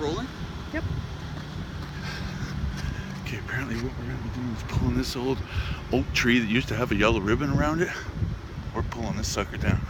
rolling? Yep. Okay, apparently what we're gonna be doing is pulling this old oak tree that used to have a yellow ribbon around it. We're pulling this sucker down.